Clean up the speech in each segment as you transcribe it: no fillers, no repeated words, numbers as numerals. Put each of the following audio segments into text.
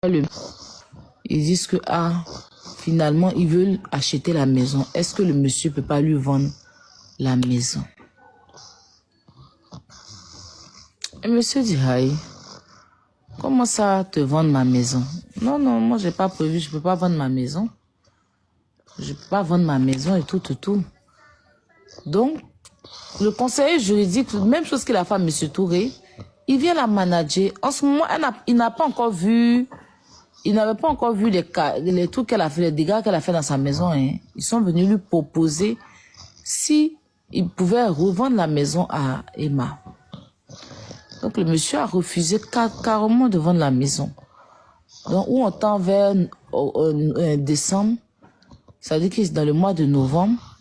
le... Ils disent que, ah, finalement, ils veulent acheter la maison. Est-ce que le monsieur ne peut pas lui vendre la maison? Et monsieur dit, aïe, comment ça te vendre ma maison? Non, non, moi, j'ai pas prévu, je peux pas vendre ma maison. Je peux pas vendre ma maison et tout, tout, tout. Donc, le conseiller juridique, même chose que la femme, monsieur Touré, il vient la manager. En ce moment, il n'a pas encore vu, il n'avait pas encore vu les trucs qu'elle a fait, les dégâts qu'elle a fait dans sa maison. Hein. Ils sont venus lui proposer si il pouvait revendre la maison à Emma. Donc, le monsieur a refusé carrément de vendre la maison. Donc, où on tend vers décembre, ça veut dire que dans le mois de novembre,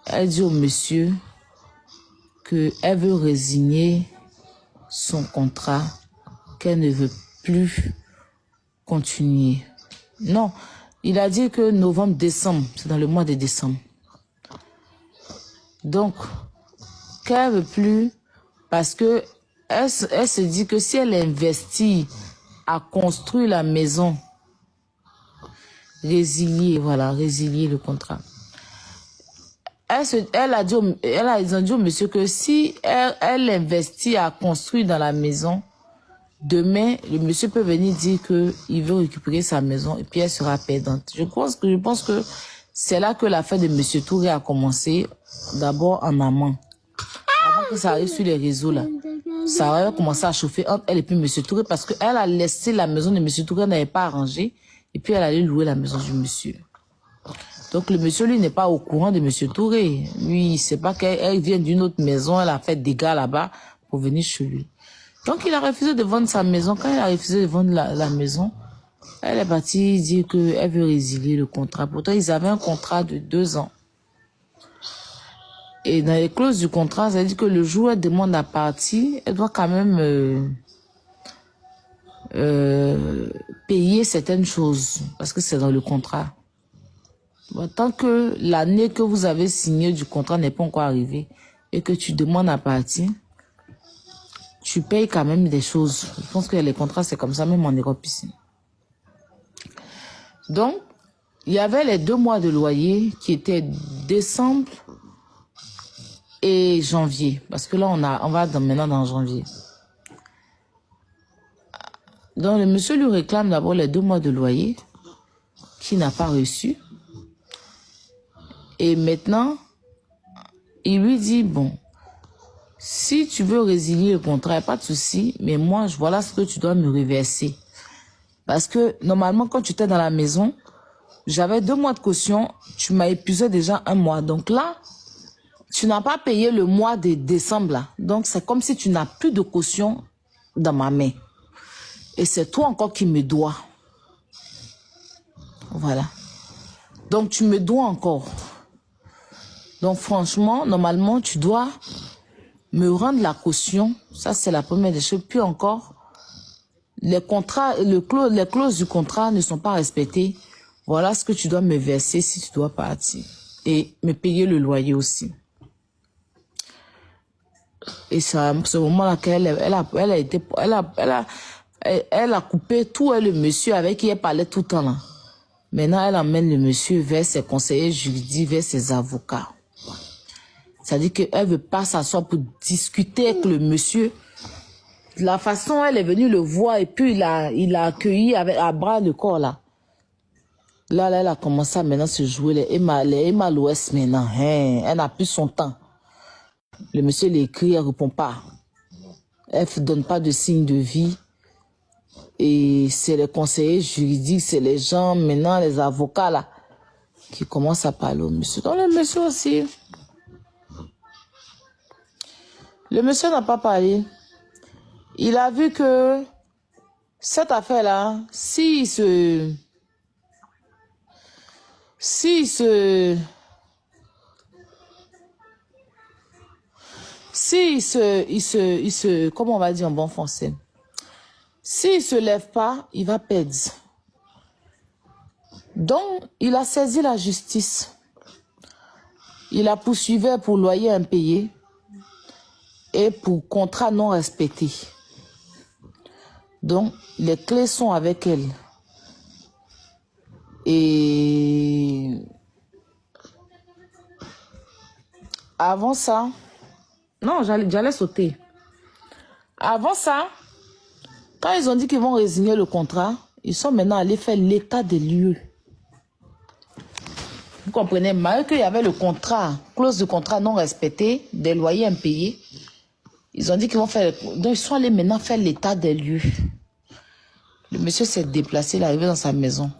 elle dit au monsieur qu'elle veut résigner son contrat, qu'elle ne veut plus continuer. Non, il a dit que novembre, décembre, c'est dans le mois de décembre. Donc, qu'elle ne veut plus, parce que elle se dit que si elle investit à construire la maison, résilier le contrat. Elle a dit au monsieur que si elle investit à construire dans la maison, demain, le monsieur peut venir dire qu'il veut récupérer sa maison et puis elle sera perdante. Je pense que c'est là que l'affaire de monsieur Touré a commencé, d'abord en amont. Avant que ça arrive sur les réseaux là. Ça a commencé à chauffer entre elle et puis monsieur Touré parce qu'elle a laissé la maison de monsieur Touré, elle n'avait pas arrangé et puis elle allait louer la maison du monsieur. Donc le monsieur, lui, n'est pas au courant de monsieur Touré. Lui, il ne sait pas qu'elle vient d'une autre maison, elle a fait des dégâts là-bas pour venir chez lui. Donc il a refusé de vendre sa maison. Quand il a refusé de vendre la maison, elle est partie dire qu'elle veut résilier le contrat. Pourtant, ils avaient un contrat de 2 ans. Et dans les clauses du contrat, ça dit que le jour où elle demande à partir, elle doit quand même payer certaines choses, parce que c'est dans le contrat. Bon, tant que l'année que vous avez signé du contrat n'est pas encore arrivée et que tu demandes à partir, tu payes quand même des choses. Je pense que les contrats, c'est comme ça, même en Europe ici. Donc, il y avait les 2 mois de loyer qui étaient décembre et janvier. Parce que là, on va maintenant dans janvier. Donc, le monsieur lui réclame d'abord les 2 mois de loyer qu'il n'a pas reçu. Et maintenant, il lui dit, bon, si tu veux résilier le contrat, pas de souci, mais moi, voilà ce que tu dois me reverser. Parce que normalement, quand tu étais dans la maison, j'avais 2 mois de caution, tu m'as épuisé déjà 1 mois. Donc là, tu n'as pas payé le mois de décembre là. Donc c'est comme si tu n'as plus de caution dans ma main. Et c'est toi encore qui me dois. Voilà. Donc tu me dois encore. Donc franchement, normalement, tu dois me rendre la caution. Ça, c'est la première des choses. Puis encore, les clauses du contrat ne sont pas respectées. Voilà ce que tu dois me verser si tu dois partir. Et me payer le loyer aussi. Et c'est à ce moment-là qu'elle a coupé tout et le monsieur avec qui elle parlait tout le temps là. Maintenant, elle emmène le monsieur vers ses conseillers juridiques, vers ses avocats. C'est-à-dire qu'elle ne veut pas s'asseoir pour discuter avec le monsieur. La façon dont elle est venue le voir et puis il a accueilli à bras le corps là. Là, elle a commencé à maintenant se jouer les Emma l'Ouest maintenant. Hein, elle n'a plus son temps. Le monsieur l'écrit, elle ne répond pas. Elle ne donne pas de signe de vie. Et c'est les conseillers juridiques, c'est les gens, maintenant les avocats là, qui commencent à parler au monsieur. Donc le monsieur aussi. Le monsieur n'a pas parlé. Il a vu que cette affaire-là, s'il comment on va dire en bon français, s'il se lève pas, il va perdre. Donc, il a saisi la justice. Il a poursuivi pour loyer impayé et pour contrat non respecté. Donc, les clés sont avec elle. Et avant ça, non, j'allais sauter. Avant ça, quand ils ont dit qu'ils vont résigner le contrat, ils sont maintenant allés faire l'état des lieux. Vous comprenez, malgré qu'il y avait le contrat, clause de contrat non respectée, des loyers impayés, ils ont dit qu'ils vont faire... Donc, ils sont allés maintenant faire l'état des lieux. Le monsieur s'est déplacé, il est arrivé dans sa maison.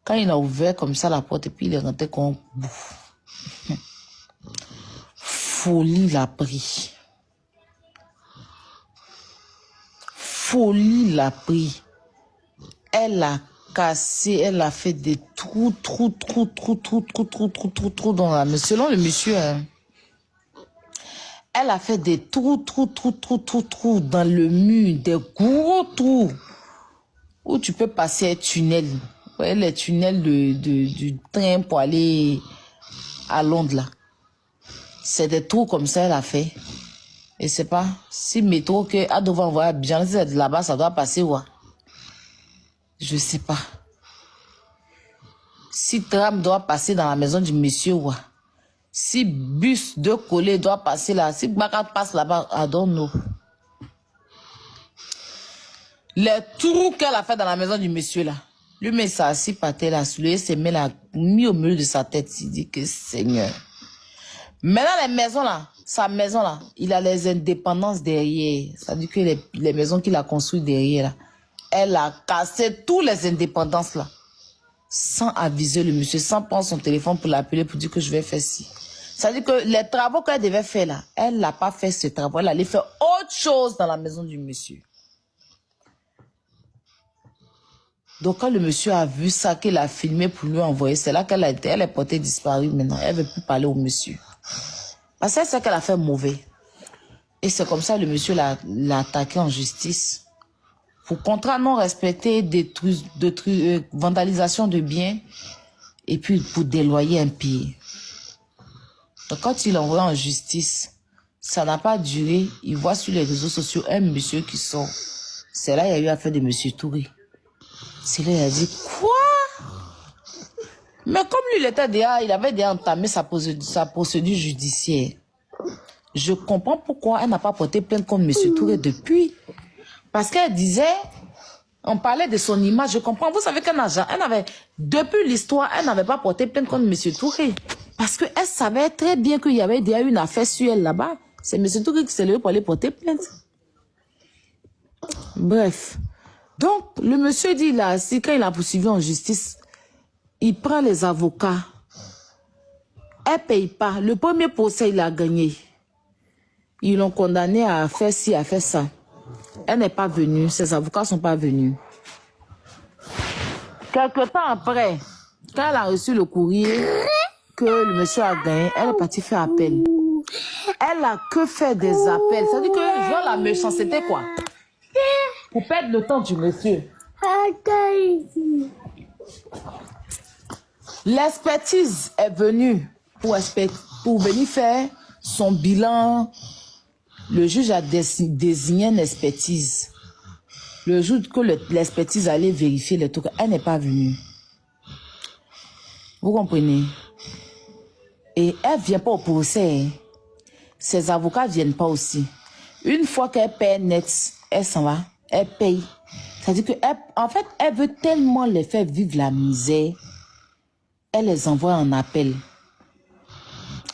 Quand il a ouvert comme ça la porte, et puis il est rentré comme bouffe. Folie l'a pris. Folie l'a pris. Elle a cassé, elle a fait des trous dans la maison. Selon le monsieur, hein, elle a fait des trous dans le mur, des gros trous où tu peux passer un tunnel. Vous voyez les tunnels du train pour aller à Londres là. C'est des trous comme ça elle a fait. Et c'est pas si métro que elle doit envoyer bien là-bas, ça doit passer où? Je sais pas. Si tram doit passer dans la maison du monsieur ou si bus de coller doit passer là, si Bakat passe là-bas, I don't know. Les trous qu'elle a fait dans la maison du monsieur là, lui met ça assis par terre là, lui s'est mis au milieu de sa tête, il dit que Seigneur. Maintenant les maisons là, sa maison là, il a les indépendances derrière. Ça veut dire que les maisons qu'il a construites derrière là, elle a cassé tous les indépendances là. Sans aviser le monsieur, sans prendre son téléphone pour l'appeler pour dire que je vais faire ci. Ça veut dire que les travaux qu'elle devait faire là, elle n'a pas fait ce travail, elle allait faire autre chose dans la maison du monsieur. Donc quand le monsieur a vu ça, qu'il a filmé pour lui envoyer, c'est là qu'elle est portée disparue maintenant. Elle ne veut plus parler au monsieur. Parce qu'elle sait qu'elle a fait mauvais. Et c'est comme ça le monsieur l'a attaqué en justice. Pour contrat non respecté, vandalisation de biens, et puis pour des loyers impayés. Donc quand il envoie en justice, ça n'a pas duré. Il voit sur les réseaux sociaux un monsieur qui sort. C'est là qu'il y a eu affaire de monsieur Touré. C'est là qu'il a dit, quoi? Mais comme lui, il avait déjà entamé sa procédure judiciaire. Je comprends pourquoi elle n'a pas porté plainte contre monsieur Touré depuis. Parce qu'elle disait, on parlait de son image, je comprends. Vous savez qu'elle avait, depuis l'histoire, elle n'avait pas porté plainte contre monsieur Touré. Parce qu'elle savait très bien qu'il y avait déjà une affaire sur elle là-bas. C'est monsieur Touré qui s'est levé pour aller porter plainte. Bref. Donc, le monsieur dit là, si quand il a poursuivi en justice, il prend les avocats. Elle ne paye pas. Le premier procès, il a gagné. Ils l'ont condamné à faire ci, à faire ça. Elle n'est pas venue. Ses avocats ne sont pas venus. Quelque temps après, quand elle a reçu le courrier que le monsieur a gagné, elle est partie faire appel. Elle a que fait des appels. Ça veut dire que je vois la méchanceté, quoi. Pour perdre le temps du monsieur. L'expertise est venue pour venir faire son bilan. Le juge a désigné une expertise. Le jour que l'expertise allait vérifier les trucs, elle n'est pas venue. Vous comprenez? Et elle ne vient pas au procès. Ses avocats ne viennent pas aussi. Une fois qu'elle paie net, elle s'en va. Elle paye. C'est-à-dire qu'en fait, elle veut tellement les faire vivre la misère. Elle les envoie en appel.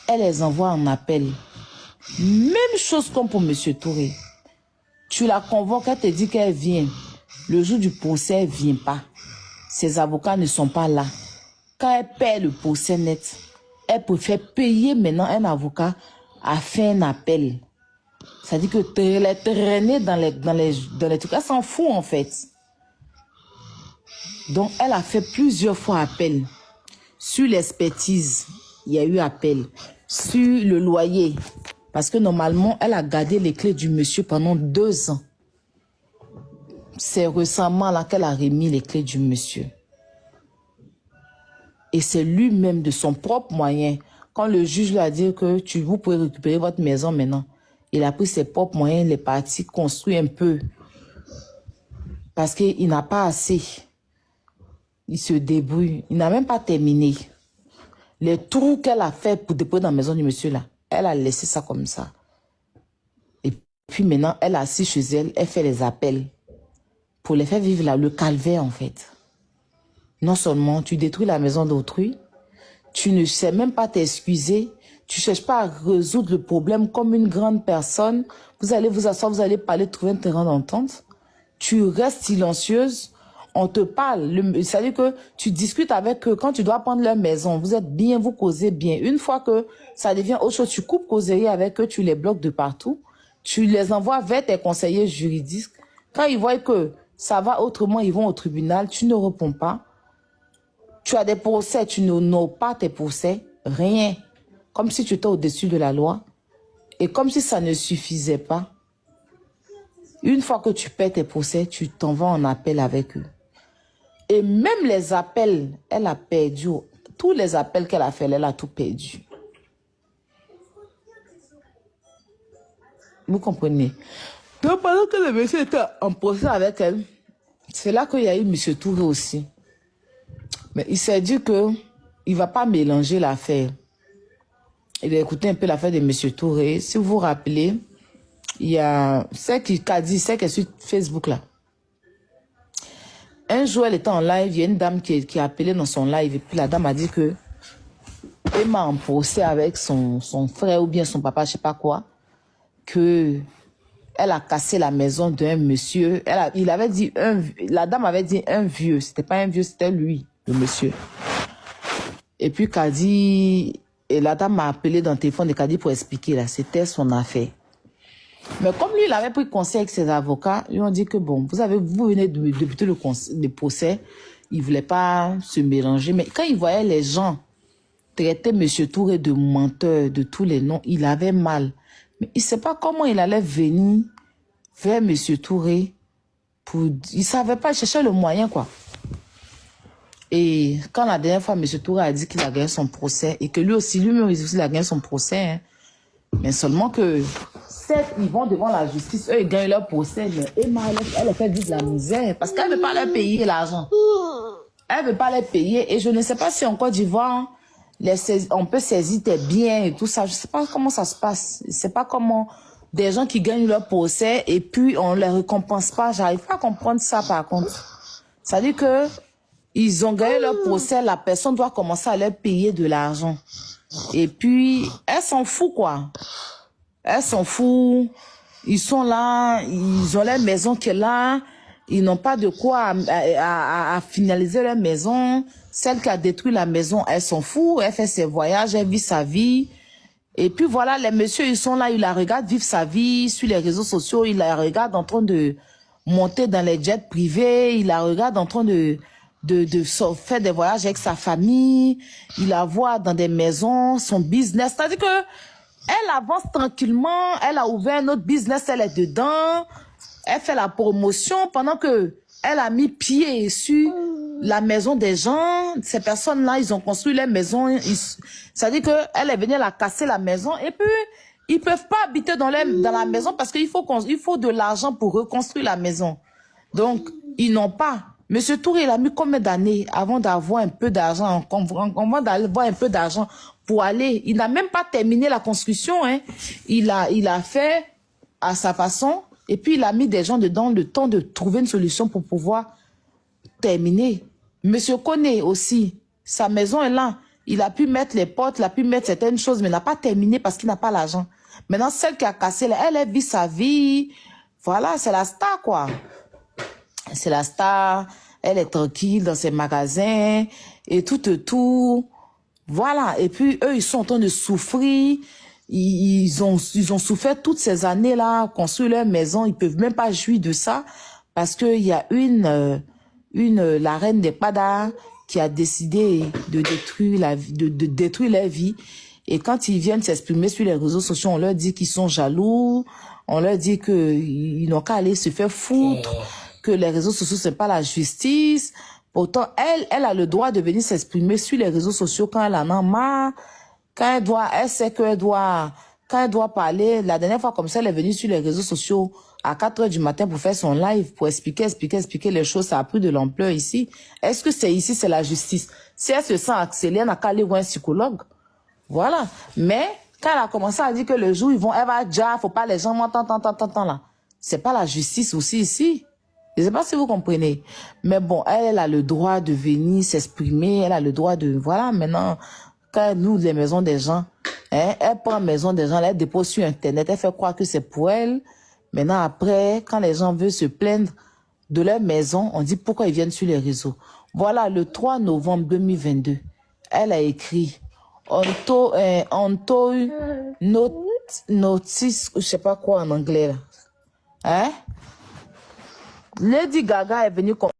Elle les envoie en appel. Même chose comme pour M. Touré. Tu la convoques, elle te dit qu'elle vient. Le jour du procès, elle ne vient pas. Ses avocats ne sont pas là. Quand elle paie le procès net, elle préfère payer maintenant un avocat à faire un appel. Ça dit que elle est traînée dans les trucs. Elle s'en fout en fait. Donc elle a fait plusieurs fois appel. Sur l'expertise, il y a eu appel. Sur le loyer, parce que normalement, elle a gardé les clés du monsieur pendant 2 ans. C'est récemment là qu'elle a remis les clés du monsieur. Et c'est lui-même de son propre moyen. Quand le juge lui a dit que vous pouvez récupérer votre maison maintenant, il a pris ses propres moyens, il est parti construire un peu Parce qu'il n'a pas assez. Il se débrouille. Il n'a même pas terminé. Les trous qu'elle a fait pour déposer dans la maison du monsieur là, elle a laissé ça comme ça. Et puis maintenant, elle est assise chez elle, elle fait les appels pour les faire vivre là, le calvaire en fait. Non seulement tu détruis la maison d'autrui, tu ne sais même pas t'excuser, tu ne cherches pas à résoudre le problème comme une grande personne. Vous allez vous asseoir, vous allez parler, trouver un terrain d'entente. Tu restes silencieuse. On te parle, c'est-à-dire que tu discutes avec eux quand tu dois prendre leur maison. Vous êtes bien, vous causez bien. Une fois que ça devient autre chose, tu coupes causerie avec eux, tu les bloques de partout. Tu les envoies vers tes conseillers juridiques. Quand ils voient que ça va autrement, ils vont au tribunal, tu ne réponds pas. Tu as des procès, tu n'honores pas tes procès, rien. Comme si tu étais au-dessus de la loi. Et comme si ça ne suffisait pas. Une fois que tu perds tes procès, tu t'en vas en appel avec eux. Et même les appels, elle a perdu. Tous les appels qu'elle a fait, elle a tout perdu. Vous comprenez? Donc pendant que le monsieur était en procès avec elle, c'est là qu'il y a eu M. Touré aussi. Mais il s'est dit que il ne va pas mélanger l'affaire. Il a écouté un peu l'affaire de M. Touré. Si vous vous rappelez, il y a celle qui a dit, celle qui est sur Facebook là. Un jour, elle était en live, il y a une dame qui a appelé dans son live et puis la dame a dit que elle m'a en procès avec son frère ou bien son papa, je sais pas quoi, que elle a cassé la maison d'un monsieur. Il avait dit la dame avait dit un vieux, c'était pas un vieux, c'était lui, le monsieur. Et puis qu'a dit, et la dame m'a appelé dans le téléphone et qu'a dit pour expliquer là, c'était son affaire. Mais comme lui, il avait pris conseil avec ses avocats, ils ont dit que bon, vous venez de débuter le procès, il voulait pas se mélanger. Mais quand il voyait les gens traiter M. Touré de menteur, de tous les noms, il avait mal. Mais il sait pas comment il allait venir vers M. Touré. Il savait pas, il cherchait le moyen, quoi. Et quand la dernière fois, M. Touré a dit qu'il a gagné son procès, et que lui aussi, lui-même, il a gagné son procès, hein, mais seulement que, certes, ils vont devant la justice, eux, ils gagnent leur procès, mais Emma, elle fait vivre la misère, parce qu'elle ne veut pas leur payer l'argent. Elle ne veut pas les payer, et je ne sais pas si en Côte d'Ivoire, on peut saisir tes biens et tout ça. Je ne sais pas comment ça se passe. Je ne sais pas comment des gens qui gagnent leur procès, et puis on ne les récompense pas. J'arrive pas à comprendre ça, par contre. Ça veut dire que ils ont gagné leur procès, la personne doit commencer à leur payer de l'argent. Et puis, elle s'en fout, quoi. Elle s'en fout. Ils sont là, ils ont leur maison qui est là. Ils n'ont pas de quoi à finaliser leur maison. Celle qui a détruit la maison, elle s'en fout. Elle fait ses voyages, elle vit sa vie. Et puis voilà, les messieurs, ils sont là, ils la regardent vivre sa vie sur les réseaux sociaux. Ils la regardent en train de monter dans les jets privés. Ils la regardent en train de faire des voyages avec sa famille. Il la voit dans des maisons, son business. C'est-à-dire que elle avance tranquillement. Elle a ouvert un autre business, elle est dedans. Elle fait la promotion pendant que elle a mis pied sur la maison des gens. Ces personnes-là, ils ont construit leur maison. C'est-à-dire qu'elle est venue la casser la maison et puis ils peuvent pas habiter dans la maison parce qu'il faut de l'argent pour reconstruire la maison. Donc, ils n'ont pas. Monsieur Touré, il a mis combien d'années avant d'avoir un peu d'argent, avant d'avoir un peu d'argent pour aller. Il n'a même pas terminé la construction, hein. Il a fait à sa façon. Et puis, il a mis des gens dedans le temps de trouver une solution pour pouvoir terminer. Monsieur Koné aussi, sa maison est là. Il a pu mettre les portes, il a pu mettre certaines choses, mais il n'a pas terminé parce qu'il n'a pas l'argent. Maintenant, celle qui a cassé, elle vit sa vie. Voilà, c'est la star, quoi. C'est la star. Elle est tranquille dans ses magasins et tout. Voilà. Et puis, eux, ils sont en train de souffrir. Ils ont souffert toutes ces années-là, construire leur maison. Ils peuvent même pas jouir de ça parce qu'il y a la reine des Pada qui a décidé de détruire leur vie. Et quand ils viennent s'exprimer sur les réseaux sociaux, on leur dit qu'ils sont jaloux. On leur dit qu'ils n'ont qu'à aller se faire foutre, que les réseaux sociaux, c'est pas la justice. Pourtant, elle a le droit de venir s'exprimer sur les réseaux sociaux quand elle en a marre. Elle sait qu'elle doit, quand elle doit parler, la dernière fois comme ça, elle est venue sur les réseaux sociaux à 4 h du matin pour faire son live, pour expliquer les choses. Ça a pris de l'ampleur ici. Est-ce que c'est ici, c'est la justice? Si elle se sent accélérée, elle n'a qu'à aller voir un psychologue. Voilà. Mais quand elle a commencé à dire que le jour, elle va dire, faut pas les gens m'entendent, là. C'est pas la justice aussi ici. Je ne sais pas si vous comprenez. Mais bon, elle a le droit de venir s'exprimer. Elle a le droit de... Voilà, maintenant, quand elle ouvre les maisons des gens, hein, elle prend la maison des gens, elle dépose sur Internet, elle fait croire que c'est pour elle. Maintenant, après, quand les gens veulent se plaindre de leur maison, on dit pourquoi ils viennent sur les réseaux. Voilà, le 3 novembre 2022, elle a écrit notice, je sais pas quoi en anglais là. Hein? Lady Gaga est venue